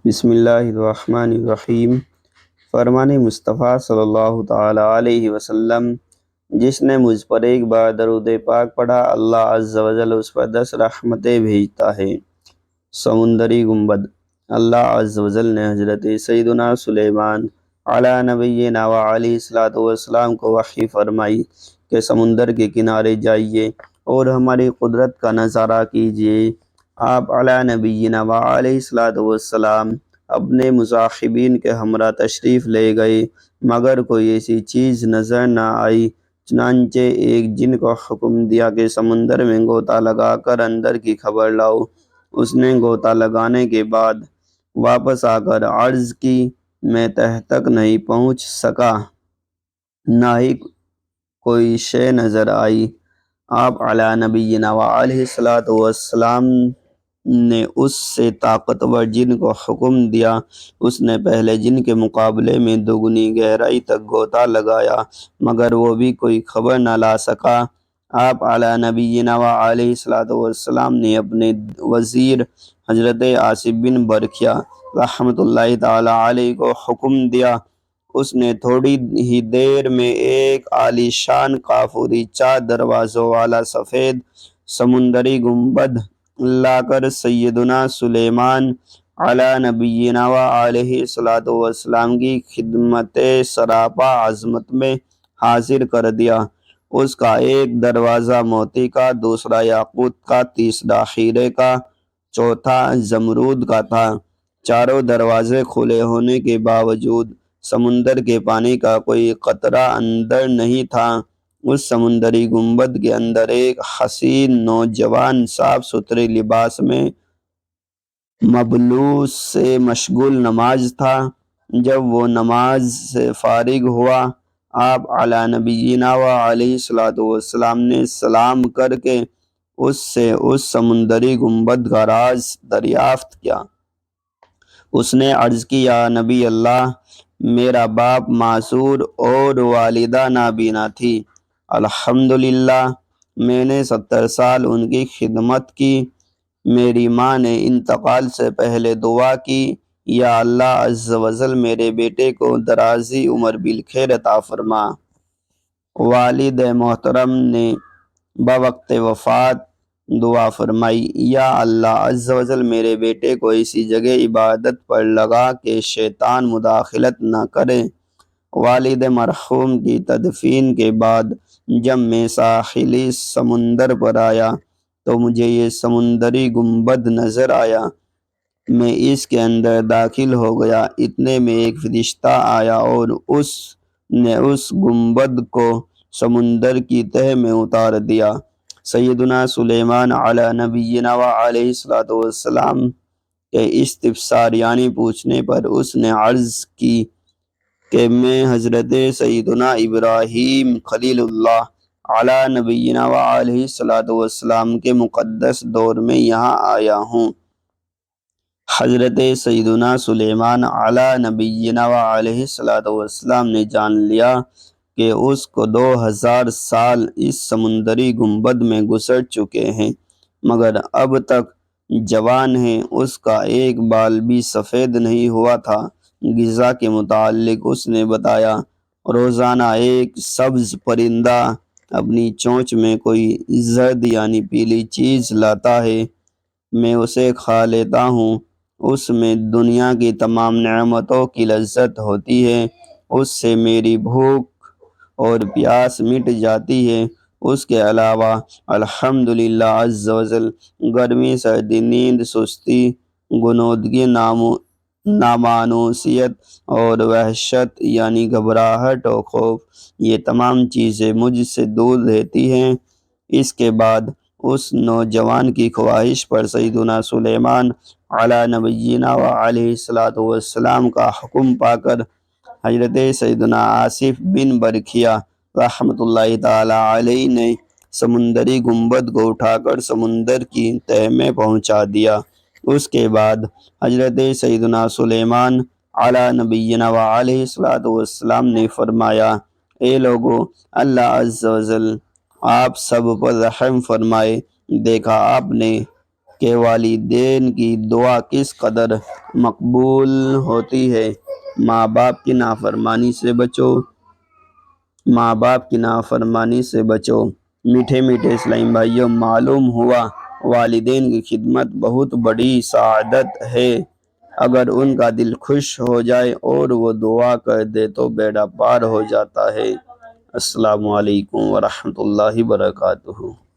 بسم اللہ الرحمن الرحیم۔ فرمان مصطفیٰ صلی اللہ تعالیٰ علیہ وسلم، جس نے مجھ پر ایک بار درود پاک پڑھا، اللہ عز و جل اس پر 10 رحمتیں بھیجتا ہے۔ سمندری گنبد۔ اللہ عز و جل نے حضرت سیدنا سلیمان علیٰ نبینا و علیہ الصلوۃ والسلام کو وحی فرمائی کہ سمندر کے کنارے جائیے اور ہماری قدرت کا نظارہ کیجیے۔ آپ علیٰ نبینا و علیہ الصلوۃ والسلام اپنے مصاحبین کے ہمراہ تشریف لے گئے، مگر کوئی ایسی چیز نظر نہ آئی۔ چنانچہ ایک جن کو حکم دیا کہ سمندر میں غوطہ لگا کر اندر کی خبر لاؤ۔ اس نے غوطہ لگانے کے بعد واپس آ کر عرض کی، میں تہ تک نہیں پہنچ سکا، نہ ہی کوئی شے نظر آئی۔ آپ علیٰ نبینا و علیہ الصلوۃ والسلام نے اس سے طاقتور جن کو حکم دیا۔ اس نے پہلے جن کے مقابلے میں دوگنی گہرائی تک غوطہ لگایا، مگر وہ بھی کوئی خبر نہ لا سکا۔ آپ علیٰ نبینا و علیہ الصلوۃ والسلام نے اپنے وزیر حضرت آصف بن برکھیا رحمۃ اللہ تعالیٰ علیہ کو حکم دیا۔ اس نے تھوڑی ہی دیر میں ایک عالی شان کافوری 4 دروازوں والا سفید سمندری گنبد لا کر سیدنا سلیمان علیٰ نبینا و علیہ الصلوۃ والسلام کی خدمت سراپا عظمت میں حاضر کر دیا۔ اس کا ایک دروازہ موتی کا، دوسرا یاقوت کا، تیسرا ہیرے کا، چوتھا زمرود کا تھا۔ چاروں دروازے کھلے ہونے کے باوجود سمندر کے پانی کا کوئی قطرہ اندر نہیں تھا۔ اس سمندری گنبد کے اندر ایک حسین نوجوان صاف ستھرے لباس میں مبلوس سے مشغول نماز تھا۔ جب وہ نماز سے فارغ ہوا، آپ علیٰ نبینا و علیہ الصلوۃ والسلام نے سلام کر کے اس سے اس سمندری گنبد کا راز دریافت کیا۔ اس نے عرض کی، یا نبی اللہ، میرا باپ معذور اور والدہ نابینا تھی۔ الحمدللہ میں نے 70 سال ان کی خدمت کی۔ میری ماں نے انتقال سے پہلے دعا کی، یا اللہ عز و جل میرے بیٹے کو درازی عمر بالخیر عطا فرما۔ والد محترم نے بوقت وفات دعا فرمائی، یا اللہ عز و جل میرے بیٹے کو ایسی جگہ عبادت پر لگا کہ شیطان مداخلت نہ کرے۔ والد مرحوم کی تدفین کے بعد جب میں ساحلی سمندر پر آیا تو مجھے یہ سمندری گنبد نظر آیا۔ میں اس کے اندر داخل ہو گیا، اتنے میں ایک فرشتہ آیا اور اس نے اس گنبد کو سمندر کی تہ میں اتار دیا۔ سیدنا سلیمان علیٰ نبینا و علیہ الصلوۃ والسلام کے استفسار یعنی پوچھنے پر اس نے عرض کی کہ میں حضرت سیدنا ابراہیم خلیل اللہ علیٰ نبینا و علیہ الصلوۃ والسلام کے مقدس دور میں یہاں آیا ہوں۔ حضرت سیدنا سلیمان علیٰ نبینا و علیہ الصلوۃ والسلام نے جان لیا کہ اس کو 2000 سال اس سمندری گنبد میں گزر چکے ہیں، مگر اب تک جوان ہے، اس کا ایک بال بھی سفید نہیں ہوا تھا۔ غذا کے متعلق اس نے بتایا، روزانہ ایک سبز پرندہ اپنی چونچ میں کوئی زرد یعنی پیلی چیز لاتا ہے، میں اسے کھا لیتا ہوں۔ اس میں دنیا کی تمام نعمتوں کی لذت ہوتی ہے، اس سے میری بھوک اور پیاس مٹ جاتی ہے۔ اس کے علاوہ الحمدللہ عز و جل گرمی، سردی، نیند، سستی، غنودگی، نامانوسیت اور وحشت یعنی گھبراہٹ و خوف، یہ تمام چیزیں مجھ سے دور رہتی ہیں۔ اس کے بعد اس نوجوان کی خواہش پر سیدنا سلیمان علیٰ نبینا و علیہ الصلوۃ والسلام کا حکم پا کر حضرت سیدنا آصف بن برکھیا رحمۃ اللہ تعالیٰ علیہ نے سمندری گنبد کو اٹھا کر سمندر کی تہ میں پہنچا دیا۔ اس کے بعد حضرت سیدنا سلیمان علیٰ نبینا و علیہ الصلوۃ والسلام نے فرمایا، اے لوگو، اللہ عز و جل آپ سب پر رحم فرمائے۔ دیکھا آپ نے کہ والدین کی دعا کس قدر مقبول ہوتی ہے۔ ماں باپ کی نافرمانی سے بچو، ماں باپ کی نافرمانی سے بچو۔ میٹھے میٹھے اسلامی بھائیوں، معلوم ہوا والدین کی خدمت بہت بڑی سعادت ہے۔ اگر ان کا دل خوش ہو جائے اور وہ دعا کر دے تو بیڑا پار ہو جاتا ہے۔ السلام علیکم ورحمۃ اللہ وبرکاتہ۔